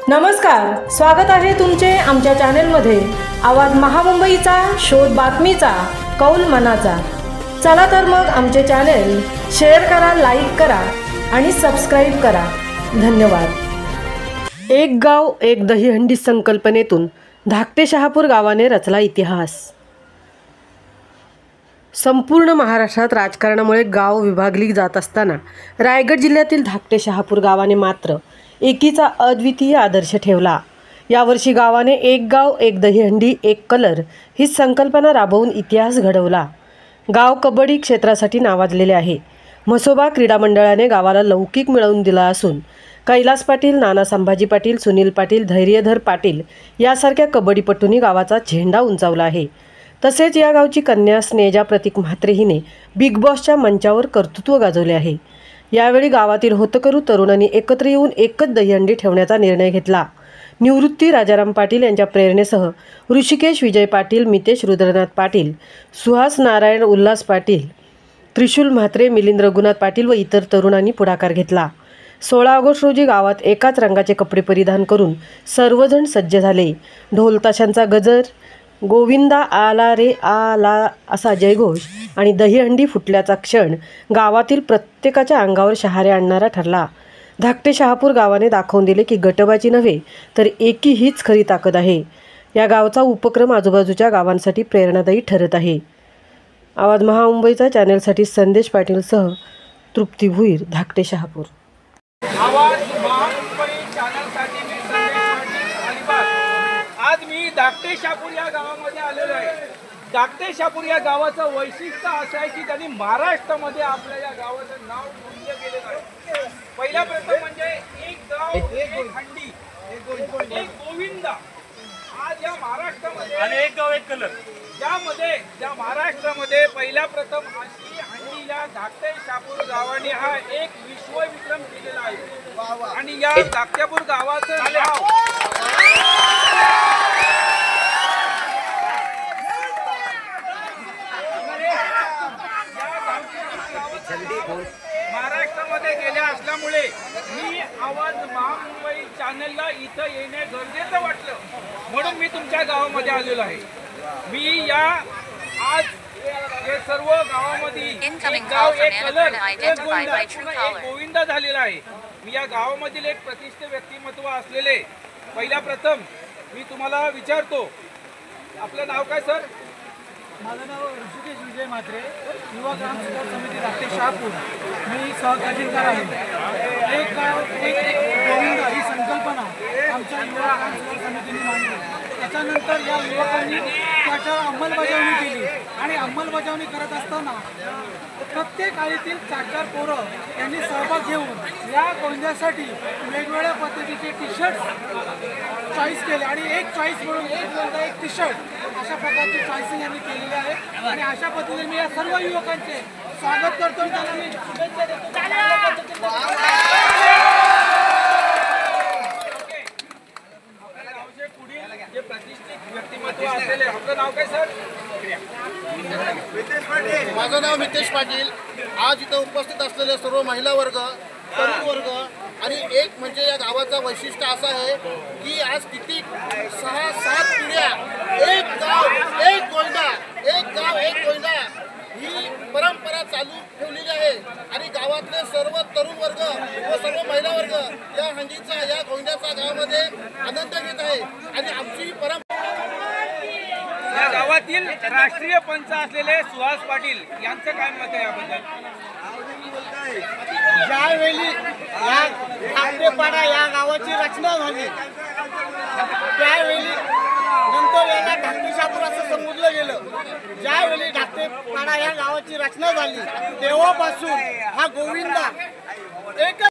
नमस्कार, स्वागत आहे तुमचे आमच्या चॅनेलमध्ये। आवाज महामुंबईचा, शोध बातमीचा, कौल मनाचा। चला तर मग आमचे चॅनेल शेअर करा, लाईक करा आणि सबस्क्राइब करा। धन्यवाद। एक गाव एक दहीहंडी संकल्पनेतून धाकटे शहापूर गावाने रचला इतिहास। संपूर्ण महाराष्ट्रात राजकारणामुळे गाव विभागली जात असताना रायगड जिल्ह्यातील धाकटे शहापूर गावाने मात्र एकीचा अद्वितीय आदर्श ठेवला। यावर्षी गावाने एक गाव एक दहीहंडी एक कलर ही संकल्पना राबवून इतिहास घडवला। गाव कबड्डी क्षेत्रासाठी नावाजलेले आहे। म्हसोबा क्रीडा मंडळाने गावाला लौकिक मिळवून दिला असून कैलास पाटील, नाना संभाजी पाटील, सुनील पाटील, धैर्यधर पाटील यासारख्या कबड्डीपटूंनी गावाचा झेंडा उंचावला आहे। तसेच या गावची कन्या स्नेजा प्रतीक म्हात्रे हिने बिग बॉसच्या मंचावर कर्तृत्व गाजवले आहे। यावेळी गावातील होतकरू तरुणांनी एकत्र येऊन एकच दहीहंडी ठेवण्याचा निर्णय घेतला। निवृत्ती राजाराम पाटील यांच्या प्रेरणेसह ऋषिकेश विजय पाटील, मितेश रुद्रनाथ पाटील, सुहास नारायण उल्हास पाटील, त्रिशूल म्हात्रे, मिलिंद रघुनाथ पाटील व इतर तरुणांनी पुढाकार घेतला। 16 ऑगस्ट रोजी गावात एकाच रंगाचे कपडे परिधान करून सर्वजण सज्ज झाले। ढोल ताशांचा गजर, गोविंदा आला रे आला असा जयघोष आणि दहीहंडी फुटल्याचा क्षण गावातील प्रत्येकाच्या अंगावर शहारे आणणारा ठरला। धाकटे शहापूर गावाने दाखवून दिले की गटबाजी नव्हे तर एकी हीच खरी ताकद आहे। या गावचा उपक्रम आजूबाजूच्या गावांसाठी प्रेरणादायी ठरत आहे। आवाज महामुंबईचा चॅनेलसाठी संदेश पाटीलसह तृप्ती भुईर, धाकटे शहापूर। आवाज महामुंबई चॅनलसाठी मी संदेश पाटील अलिबाग। आज मी धाकटे शहापूर या गावामध्ये आलेलो आहे। धाकटे शहापूर या गावाचं वैशिष्ट्य असं आहे की त्यांनी महाराष्ट्रामध्ये आपल्या या गावाचं नाव नोंदलं गेलेलं आहे। पहिला प्रथम म्हणजे एक गाव एक हंडी एक गोविंदा। आज या महाराष्ट्रामध्ये आणि एक गाव एक कलर ज्या महाराष्ट्रामध्ये पहिल्या प्रथम अशी हंडी या धाकटे शहापूर गावाने हा एक विश्वविक्रम केलेला आहे। आणि या धाकटेपूर गावाचं नाव महाराष्ट्रामध्ये गेल्या असल्यामुळे मी आवाज महामुंबई चॅनलला इथं येणे गरजेचं वाटलं, म्हणून मी तुमच्या गावामध्ये आलेलो आहे। मी या आज हे सर्व गावामध्ये एक गाव एक कलर एक गोविंदा झालेला आहे। मी या गावामधील एक प्रतिष्ठित व्यक्तिमत्व असलेले पहिल्या प्रथम मी तुम्हाला विचारतो, आपलं नाव काय सर? माझं नाव ऋषिकेश विजय म्हात्रे, युवा ग्राम विकास समिती धाकटे शहापूर। मी सहकार्यकर आहे। एक गाव एक गोविंदा ही संकल्पना आमच्या युवा ग्राम विकास समितीने मांडली। त्याच्यानंतर या युवकांनी त्याच्यावर अंमलबजावणी केली आणि अंमलबजावणी करत असताना प्रत्येक आळीतील 4-4 पोरं यांनी सहभाग घेऊन या गोविंद्यासाठी वेगवेगळ्या पद्धतीचे टी-शर्ट चॉईस केले आणि एक चॉईस म्हणून एक गोविंदा एक टी-शर्ट अशा प्रकारची चॉईसिंग यांनी केलेली आहे। आणि अशा पद्धतीने मी या सर्व युवकांचे स्वागत करतो आणि त्यांना मी शुभेच्छा देतो। जे प्रतिष्ठित व्यक्तिमत्व असलेले, आपलं नाव काय सर? माझं नाव मितेश पाटील। आज इथं उपस्थित असलेले सर्व महिला वर्ग, तरुण वर्ग आणि एक म्हणजे या गावाचं वैशिष्ट्य असं आहे की आज किती 6-7 पिढ्या एक गाव एक गोविंदा, एक गाव एक गोविंदा ही परंपरा चालू ठेवलेली आहे। आणि गावातले सर्व तरुण वर्ग व सर्व महिला वर्ग या हंडीचा, या गोविंद्याचा गावामध्ये आनंद घेत आहे। आणि आमची परंपरा या गावातील राष्ट्रीय पंच असलेले सुहास पाटील यांचं काय मत आहे याबद्दल? ज्यावेळी या धाकटेपाडा या गावाची रचना झाली त्यावेळी नंतर याला धाकटे शहापूर असं संबोधलं गेलं। ज्यावेळी धाकटेपाडा या गावाची रचना झाली तेव्हापासून हा गोविंदा एक